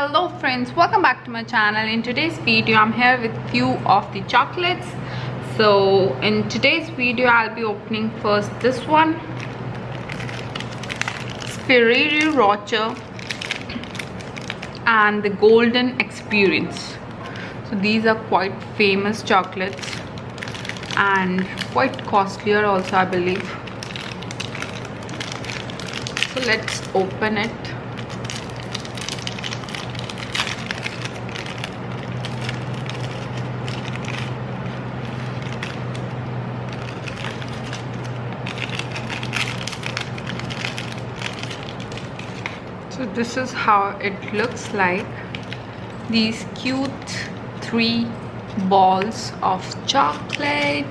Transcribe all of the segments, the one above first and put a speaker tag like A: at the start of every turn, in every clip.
A: Hello friends, welcome back to my channel. In today's video I'm here with few of the chocolates. So in today's video I'll be opening first this one, Ferrero Rocher and the Golden Experience. So these are quite famous chocolates and quite costlier also, I believe. So let's open it. So this is how it looks like. These cute 3 balls of chocolate.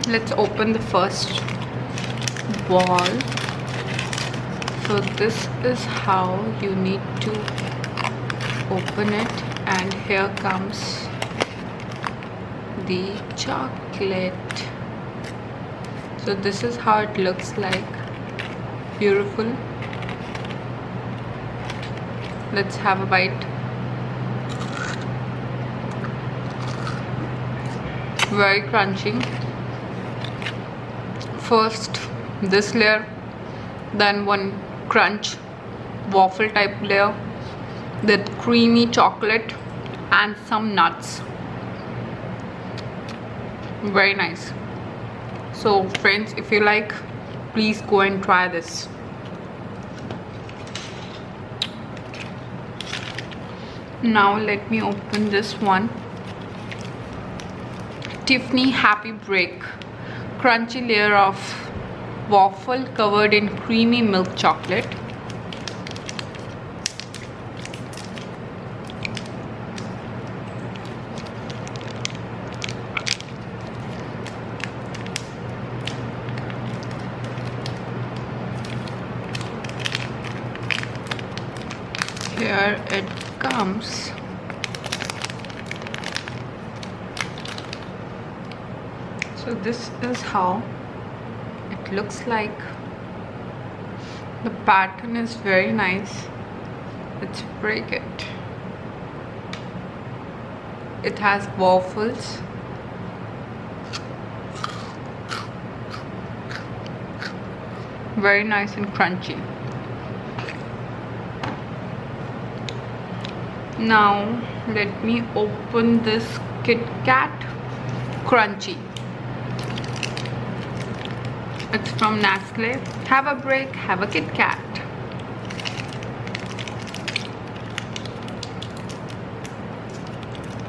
A: Let's open the first ball. So this is how you need to open it, and here comes the chocolate. So this is how it looks like. Beautiful. Let's have a bite. Very crunchy. First this layer, then one crunch waffle type layer with creamy chocolate and some nuts. Very nice. So friends, if you like, please go and try this. Now let me open this one. Tiffany Happy Break. Crunchy layer of waffle covered in creamy milk chocolate. Here it comes. So this is how it looks like. The pattern is very nice. Let's break it. It has waffles. Very nice and crunchy. Now let me open this Kit Kat Crunchy. It's from Nestle. Have a break, have a Kit Kat.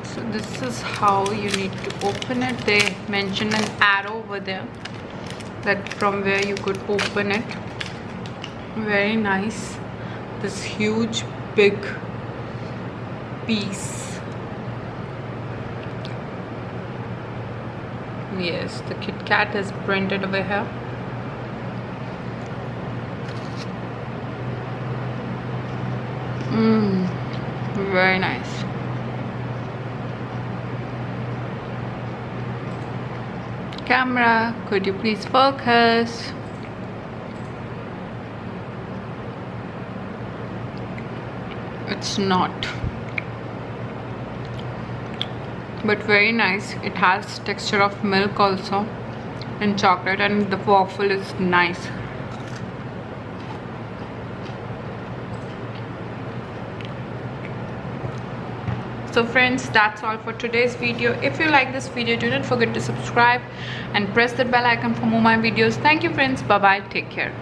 A: So this is how you need to open it. They mentioned an arrow over there that from where you could open it. Very nice. This huge big piece. Yes, the Kit Kat is printed over here. Very nice. Camera, could you please focus? It's not, but very nice. It has texture of milk also and chocolate, and the waffle is nice. So friends, that's all for today's video. If you like this video, do not forget to subscribe and press the bell icon for more my videos. Thank you friends. Bye bye. Take care.